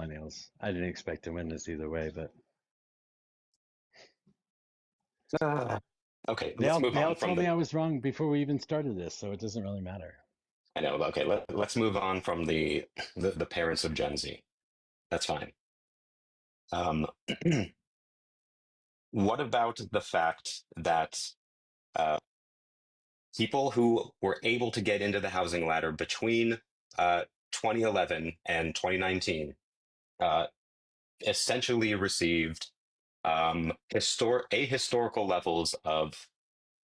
millennials. I didn't expect to win this either way, but Okay, they let's all move they all on from told me I was wrong before we even started this, so it doesn't really matter. I know. Okay, let's move on from the parents of Gen Z. That's fine. Um, what about the fact that uh, people who were able to get into the housing ladder between 2011 and 2019 uh, essentially received historical levels of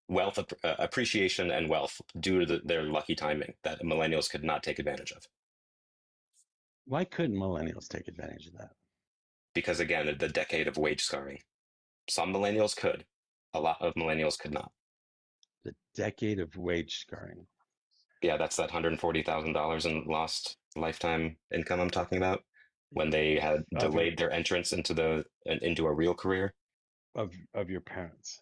wealth appreciation and wealth due to their lucky timing that millennials could not take advantage of? Why couldn't millennials take advantage of that? Because again, the decade of wage scarring. Some millennials could, a lot of millennials could not. The decade of wage scarring. Yeah, that's that $140,000 in lost lifetime income I'm talking about when they had Of your delayed their entrance into a real career. of your parents.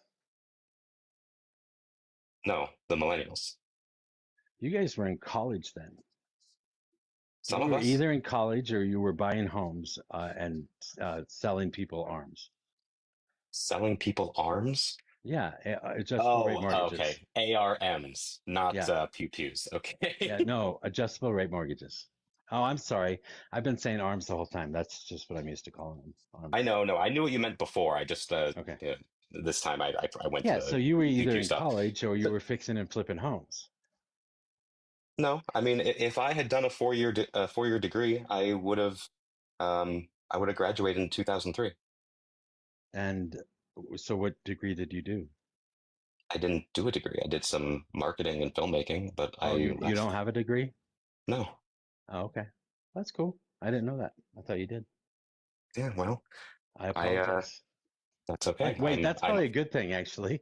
No, the millennials. You guys were in college then. Some You of were us either in college or you were buying homes and selling people arms. selling people arms. Yeah, adjustable rate Oh, mortgages. okay. ARMs, not Yeah, pew pews. yeah, Okay. no, adjustable rate mortgages. Oh, I'm sorry. I've been saying arms the whole time. That's just what I'm used to calling them, I arms. know, no, I knew what you meant before. I just Okay. yeah, this time I went to Yeah, so the you were pew either pew in stuff. college or you were fixing and flipping homes. No, I mean, if I had done a 4-year degree, I would have graduated in 2003. And so what degree did you do? I didn't do a degree. I did some marketing and filmmaking, but Oh, I you don't left. have a degree? No. Oh, okay. That's cool. I didn't know that. I thought you did. Yeah, well, I I apologize. that's okay. Wait, that's probably a good thing, actually.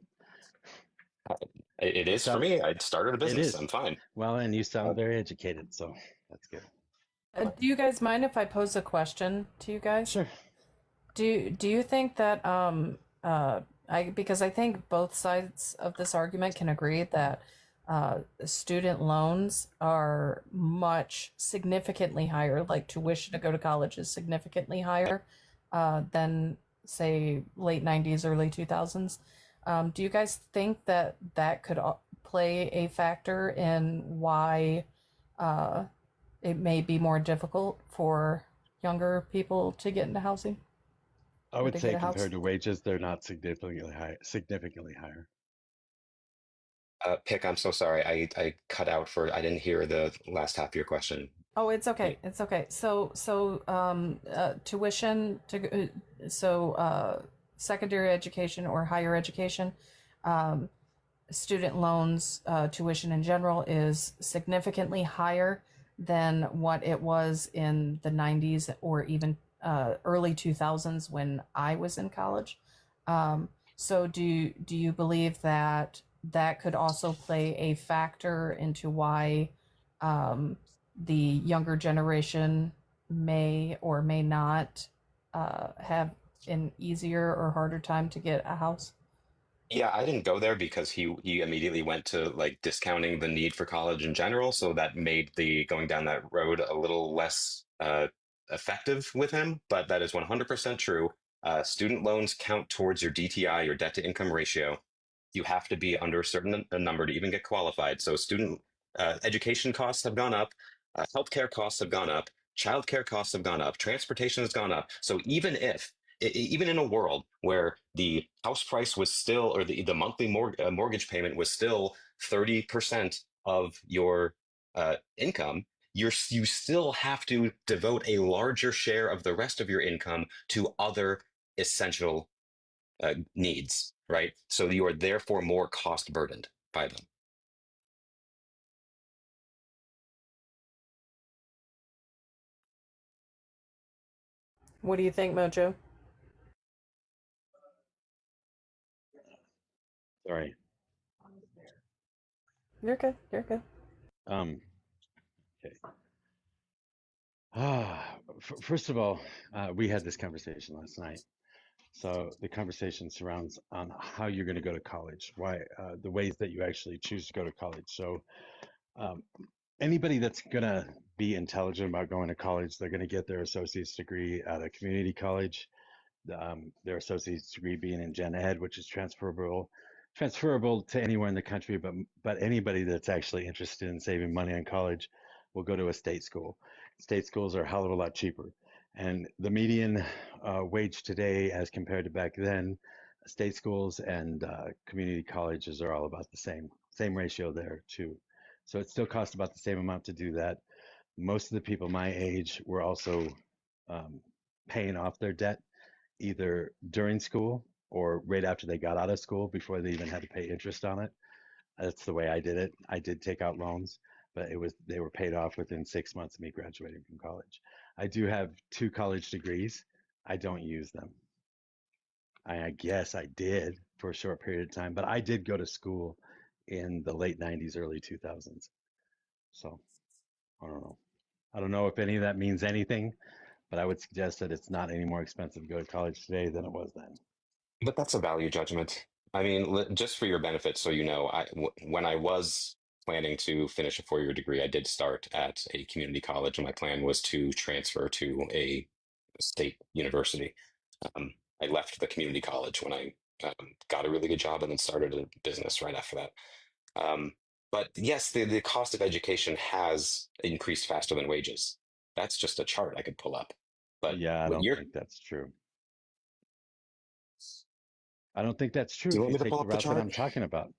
It You is for sound, me. I started a it business. is. I'm fine. Well, and you sound Uh, very educated, so that's good. Do you guys mind if I pose a question to you guys? Sure. Do you think that I because I think both sides of this argument can agree that student loans are much significantly higher, like tuition to go to college is significantly higher than say late 90s, early 2000s. Do you guys think that that could play a factor in why it may be more difficult for younger people to get into housing I or would to get say a house? compared to wages, they're not significantly high, significantly higher. Pick, I'm so sorry. I cut out for, I didn't hear the last half of your question. Oh, it's okay. Wait, It's okay. Tuition to secondary education or higher education, student loans, tuition in general is significantly higher than what it was in the 90s or even early 2000s when I was in college. So do you believe that that could also play a factor into why the younger generation may or may not have an easier or harder time to get a house? yeah, I didn't go there because he immediately went to like discounting the need for college in general, so that made the going down that road a little less effective with him. But that is 100% true. Student loans count towards your DTI, your debt to income ratio. You have to be under a certain number to even get qualified. So student education costs have gone up, healthcare costs have gone up, childcare costs have gone up, transportation has gone up. So even in a world where the house price was still, or the monthly mortgage payment was still 30% of your income, you still have to devote a larger share of the rest of your income to other essential needs, right? So you are therefore more cost burdened by them. What do you think, Mojo? Sorry. You're good. You're good. Um, okay. First of all, we had this conversation last night. So the conversation surrounds on how you're going to go to college, why the ways that you actually choose to go to college. So Anybody that's gonna be intelligent about going to college, they're gonna get their associate's degree at a community college. Their associate's degree being in gen ed, which is transferable to anywhere in the country, but anybody that's actually interested in saving money on college will go to a state school. State schools are a hell of a lot cheaper, and the median wage today, as compared to back then, state schools and community colleges are all about the same ratio there too. So it still costs about the same amount to do that. Most of the people my age were also um, paying off their debt either during school or right after they got out of school before they even had to pay interest on it. That's the way I did it. I did take out loans, but they were paid off within 6 months of me graduating from college. I do have 2 college degrees. I don't use them. I guess I did for a short period of time, but I did go to school in the late 90s, early 2000s. So I don't know. I don't know if any of that means anything, but I would suggest that it's not any more expensive to go to college today than it was then. But that's a value judgment. I mean, just for your benefit, so you know, when I was planning to finish a 4-year degree, I did start at a community college, and my plan was to transfer to a state university. Um, I left the community college when I got a really good job and then started a business right after that. Um, but yes, the cost of education has increased faster than wages. That's just a chart I could pull up. But Yeah, I what don't you're, think that's true. I don't think that's true do you if want you me to take pull the up the route that chart? I'm talking about.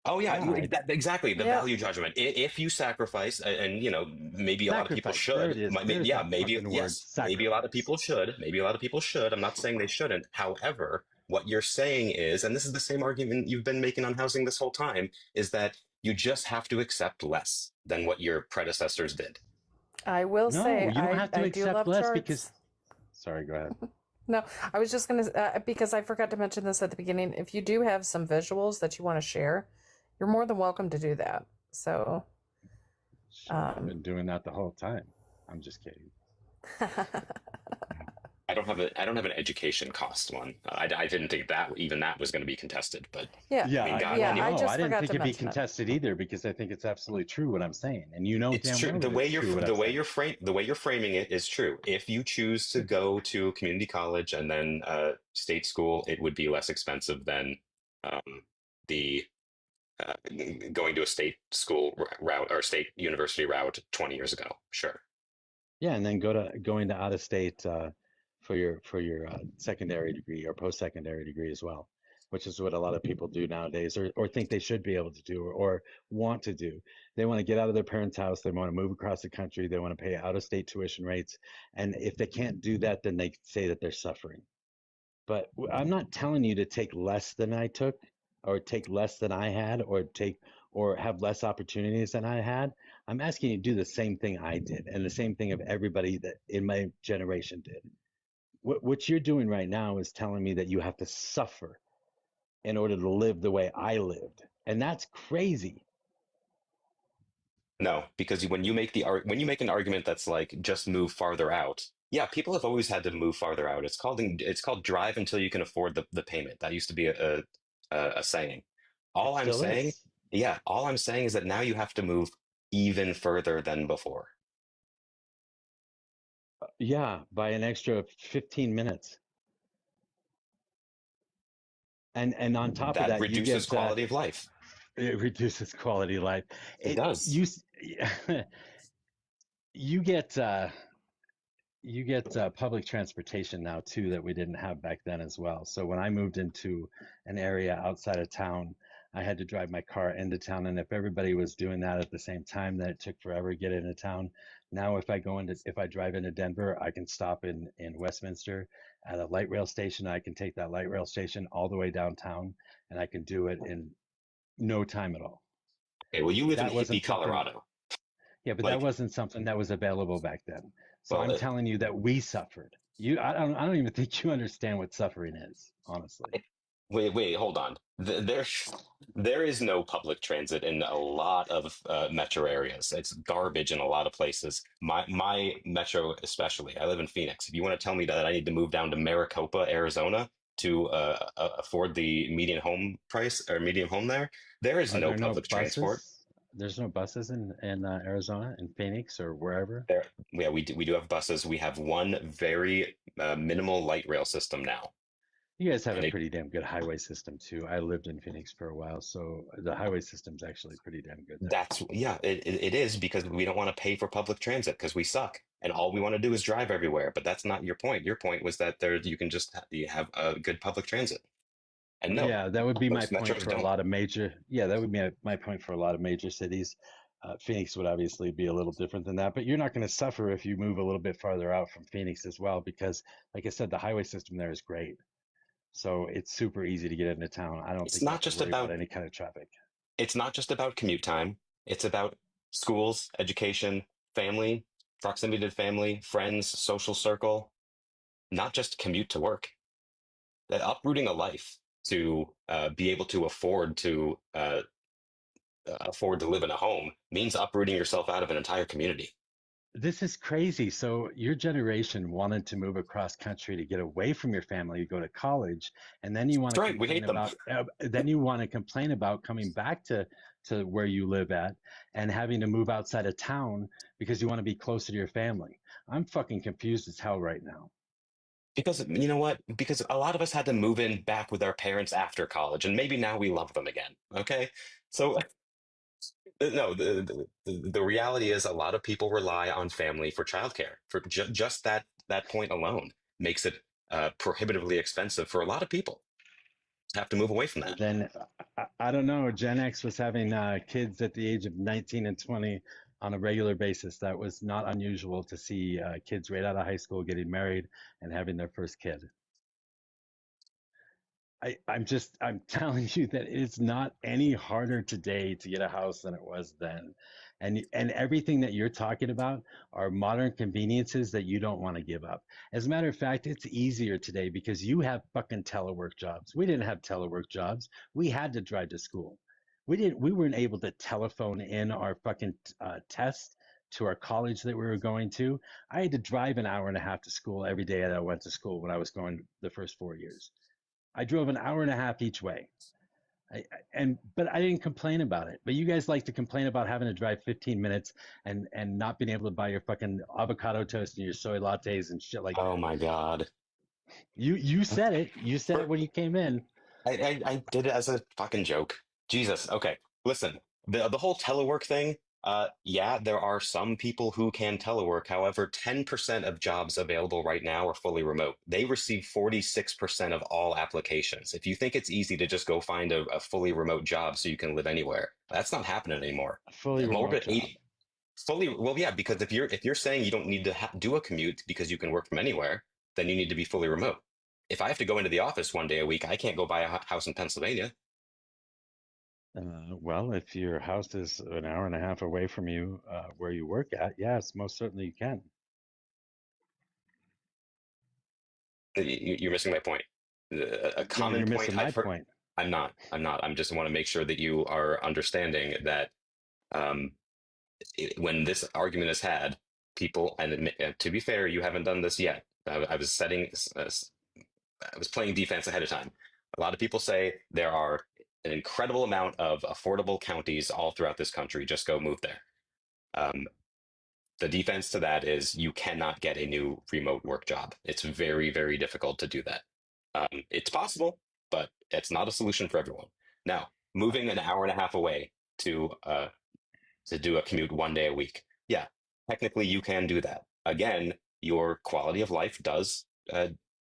Oh yeah, Yeah, I exactly. The Yep. value judgment. If you sacrifice, and you know, maybe a lot of people sacrifice. There it should. is. There's Yeah, that maybe fucking word, yes, maybe a lot of sacrifice. people should. Maybe a lot of people should. I'm not saying they shouldn't. However, what you're saying is, and this is the same argument you've been making on housing this whole time, is that you just have to accept less than what your predecessors did. I will No, say you don't have to I do accept love less because, charts. sorry, go ahead. No, I was just gonna because I forgot to mention this at the beginning. If you do have some visuals that you want to share, you're more than welcome to do that. So, Sure, I've been doing that the whole time. I'm just kidding. I don't have an education cost one. I didn't think that even that was going to be contested, but yeah, I mean, God, yeah. I No, I just didn't forgot think to it'd be mention it. contested either because I think it's absolutely true what I'm saying, and you know it's damn true. well that it's true what I'm saying. The way you're framing it is true. If you choose to go to community college and then state school, it would be less expensive than um, the uh, going to a state school route or state university route 20 years ago. Sure. Yeah, and then going to out of state for your secondary degree or post-secondary degree as well, which is what a lot of people do nowadays, or think they should be able to do, or want to do. They want to get out of their parents' house, they want to move across the country, they want to pay out-of-state tuition rates, and if they can't do that, then they say that they're suffering. But I'm not telling you to take less than I took, or take less than I had, or have less opportunities than I had. I'm asking you to do the same thing I did, and the same thing of everybody that in my generation did. What you're doing right now is telling me that you have to suffer in order to live the way I lived, and that's crazy. No, because when you make an argument that's like just move farther out, yeah, people have always had to move farther out. It's called drive until you can afford the payment. That used to be a saying. It All I'm still saying, is. yeah, all I'm saying is that now you have to move even further than before. Yeah, by an extra 15 minutes. And on top of That that, reduces quality of life. it reduces quality of life. It It does. you you get public transportation now too that we didn't have back then as well. So when I moved into an area outside of town, I had to drive my car into town, and if everybody was doing that at the same time, then it took forever to get into town. Now, if I drive into Denver, I can stop in Westminster at a light rail station. I can take that light rail station all the way downtown, and I can do it in no time at all. Okay, well, you live in That hippie wasn't something. Colorado. Yeah, but that Like, wasn't something that was available back then. So well, I'm telling you that we suffered. I don't even think you understand what suffering is, honestly. wait, hold on. There is no public transit in a lot of metro areas. It's garbage in a lot of places. My metro, especially. I live in Phoenix. If you want to tell me that I need to move down to Maricopa, Arizona, to afford the median home price or median home there, there is Are no there no public transport. buses? There's no buses in Arizona, in Phoenix or wherever. There, yeah, we do have buses. We have one very minimal light rail system now, You guys have a and pretty damn good highway system too. I lived in Phoenix for a while, so the highway system's actually pretty damn good there. that's yeah, it is because we don't want to pay for public transit because we suck, and all we want to do is drive everywhere. But that's not your point. Your point was that there you can just you have a good public transit, and no, Yeah, that would be my most point metros for a don't. lot of major. Yeah, that would be my point for a lot of major cities. Phoenix would obviously be a little different than that, but you're not going to suffer if you move a little bit farther out from Phoenix as well, because, like I said, the highway system there is great. So it's super easy to get into town. I don't It's think you have not to just worry about about any kind of traffic. it's not just about commute time. It's about schools, education, family, proximity to family, friends, social circle, not just commute to work. That uprooting a life to be able to afford to live in a home means uprooting yourself out of an entire community. This is crazy. So your generation wanted to move across country to get away from your family, go to college, and then you want That's to right. We complain hate them. about coming back to where you live at and having to move outside of town because you want to be closer to your family. I'm fucking confused as hell right now. Because you know what? Because a lot of us had to move in back with our parents after college, and maybe now we love them again. Okay, so no, the reality is a lot of people rely on family for childcare. For just that point alone makes it prohibitively expensive for a lot of people to have to move away from And that. then I don't know, Gen X was having kids at the age of 19 and 20 on a regular basis. That was not unusual to see kids right out of high school getting married and having their first kid. I'm telling you that it's not any harder today to get a house than it was then. And everything that you're talking about are modern conveniences that you don't want to give up. As a matter of fact, it's easier today because you have fucking telework jobs. We didn't have telework jobs. We had to drive to school. We weren't able to telephone in our fucking test to our college that we were going to. I had to drive an hour and a half to school every day that I went to school when I was going the first 4 years. I drove an hour and a half each way. But I didn't complain about it. But you guys like to complain about having to drive 15 minutes and not being able to buy your fucking avocado toast and your soy lattes and shit like Oh that. my God. You said it. You said it For, when you came in. I did it as a fucking joke. Jesus. Okay. Listen, the whole telework thing, yeah, there are some people who can telework. However, 10% of jobs available right now are fully remote. They receive 46% of all applications. If you think it's easy to just go find a fully remote job so you can live anywhere, that's not happening anymore. A fully More remote than job. 80 fully, well, yeah, because if you're saying you don't need to do a commute because you can work from anywhere, then you need to be fully remote. If I have to go into the office one day a week, I can't go buy a house in Pennsylvania. Well, if your house is an hour and a half away from you, where you work at, yes, most certainly you can. You're missing my point. A No, common you're point missing my I've heard. point. I'm not. I'm not. I'm just want to make sure that you are understanding that um, when this argument is had, people, and to be fair, you haven't done this yet. I was I was playing defense ahead of time. A lot of people say there are an incredible amount of affordable counties all throughout this country. Just go move there. Um, the defense to that is you cannot get a new remote work job. It's very, very difficult to do that. It's possible, but it's not a solution for everyone. Now, moving an hour and a half away to do a commute one day a week, yeah, technically you can do that. Again, your quality of life does